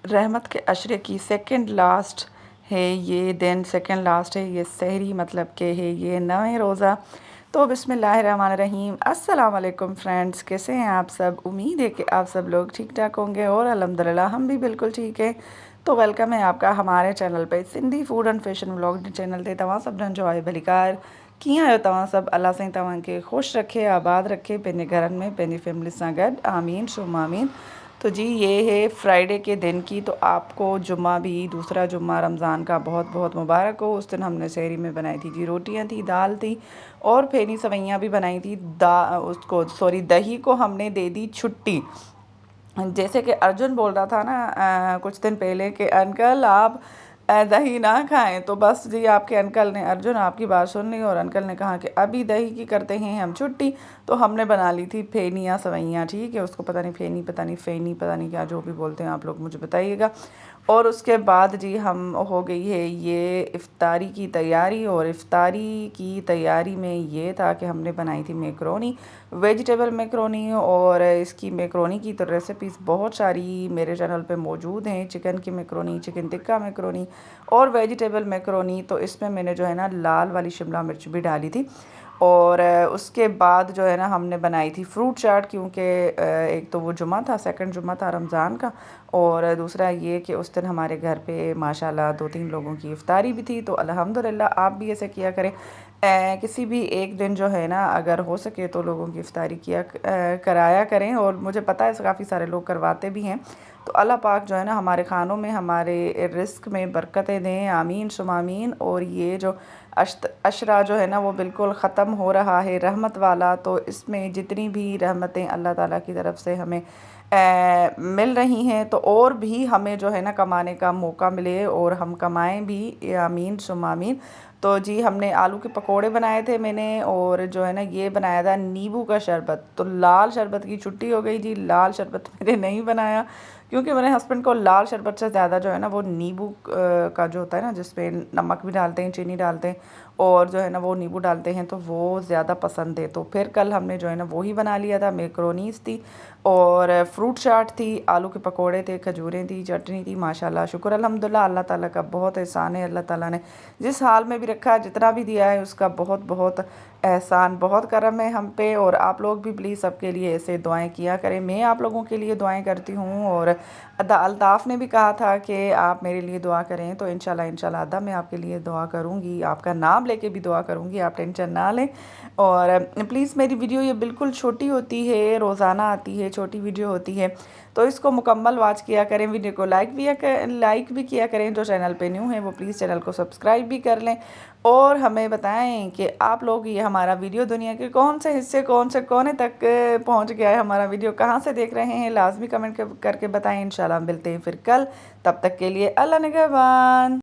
रहमत के अशरे की सेकंड लास्ट है ये दिन, सेकंड लास्ट है ये सहरी, मतलब कि है ये नवे रोज़ा। तो बिस्मिल्लाहिर्रहमानिर्रहीम, अस्सलाम वालेकुम फ्रेंड्स, कैसे हैं आप सब। उम्मीद है कि आप सब लोग ठीक ठाक होंगे और अल्हम्दुलिल्लाह हम भी बिल्कुल ठीक है। तो वेलकम है आपका हमारे चैनल पे, Sindhi food and fashion vlog channel ते तव्हां सभिनीनि जो आहे भलीकार। कीअं आहियो तव्हां सभु। अल्लाह साईं तव्हांखे ख़ुशि रखे, आबाद रखे, पंहिंजे घरनि में पंहिंजी फैमिली सां गॾु, आमीन शुम आमीन। तो जी ये है फ्राइडे के दिन की, तो आपको जुम्मा भी, दूसरा जुम्मा रमज़ान का बहुत बहुत मुबारक हो। उस दिन हमने सहरी में बनाई थी जी, रोटियां थी, दाल थी और फेनी सवैयाँ भी बनाई थी। दही को हमने दे दी छुट्टी। जैसे कि अर्जुन बोल रहा था ना कुछ दिन पहले कि अंकल आप दही ना खाएं, तो बस जी आपके अंकल ने, अर्जुन आपकी बात सुन ली और अंकल ने कहा कि अभी दही की करते हैं हम छुट्टी। तो हमने बना ली थी फेनियाँ सवैयाँ, ठीक है, उसको पता नहीं फेनी, पता नहीं फेनी, पता नहीं क्या, जो भी बोलते हैं आप लोग मुझे बताइएगा। और उसके बाद जी हम हो गई है ये इफ़्तारी की तैयारी, और इफ़्तारी की तैयारी में ये था कि हमने बनाई थी मैकरोनी, वेजिटेबल मैकरोनी। और इसकी मैकरोनी की तो रेसिपीज़ बहुत सारी मेरे चैनल पे मौजूद हैं, चिकन की मैकरोनी, चिकन टिक्का मैकरोनी और वेजिटेबल मैकरोनी। तो इसमें मैंने जो है ना लाल वाली शिमला मिर्च भी डाली थी। और उसके बाद जो है ना हमने बनाई थी फ्रूट चाट, क्योंकि एक तो वो जुमा था, सेकंड जुमा था रमज़ान का, और दूसरा ये कि उस दिन हमारे घर पे माशाल्लाह 2-3 लोगों की इफ़्तारी भी थी। तो अल्हम्दुलिल्लाह आप भी ऐसे किया करें, किसी भी एक दिन जो है ना अगर हो सके तो लोगों की इफ़्तारी कराया करें। और मुझे पता है काफ़ी सारे लोग करवाते भी हैं। तो अल्लाह पाक जो है ना हमारे खानों में, हमारे रिस्क में बरकतें दें, आमीन शुम आमीन। और ये जो अशरा जो है ना वो बिल्कुल ख़त्म हो रहा है रहमत वाला, तो इसमें जितनी भी रहमतें अल्लाह ताला की तरफ से हमें मिल रही हैं, तो और भी हमें जो है ना कमाने का मौका मिले और हम कमाएं भी, आमीन शुम आमीन। तो जी हमने आलू के पकोड़े बनाए थे मैंने, और जो है ना ये बनाया था नींबू का शरबत। तो लाल शरबत की छुट्टी हो गई जी, लाल शरबत मैंने नहीं बनाया, क्योंकि मेरे हस्बैंड को लाल शरबत से ज़्यादा जो है ना वो नींबू का जो होता है ना, जिसमें नमक भी डालते हैं, चीनी डालते हैं और जो है ना वो नींबू डालते हैं, तो वो ज़्यादा पसंद है। तो फिर कल हमने जो है ना वो ही बना लिया था। मैक्रोनीस थी और फ्रूट चाट थी, आलू के पकोड़े थे, खजूरें थी, चटनी थी। माशाल्लाह शुक्र अल्हम्दुलिल्लाह, अल्लाह ताला का बहुत एहसान है। अल्लाह ताला ने जिस हाल में भी रखा, जितना भी दिया है, उसका बहुत बहुत एहसान, बहुत करम है हम पे। और आप लोग भी प्लीज़ सबके लिए ऐसे दुआएं किया करें, मैं आप लोगों के लिए दुआएं करती हूँ। और अल्ताफ़ ने भी कहा था कि आप मेरे लिए दुआ करें, तो इंशाल्लाह इंशाल्लाह अदा मैं आपके लिए दुआ करूँगी, आपका नाम लेके भी दुआ करूँगी, आप टेंशन ना लें। और प्लीज़ मेरी वीडियो ये बिल्कुल छोटी होती है, रोज़ाना आती है, छोटी वीडियो होती है, तो इसको मुकम्मल वॉच किया करें। वीडियो को लाइक भी किया करें। जो चैनल पे न्यू है वो प्लीज़ चैनल को सब्सक्राइब भी कर लें। और हमें बताएं कि आप लोग ये हमारा वीडियो दुनिया के कौन से हिस्से, कौन से कोने तक पहुंच गया है, हमारा वीडियो कहां से देख रहे हैं, लाजमी कमेंट करके बताएं। इंशाल्लाह मिलते हैं फिर कल, तब तक के लिए अल्लाह निगहबान।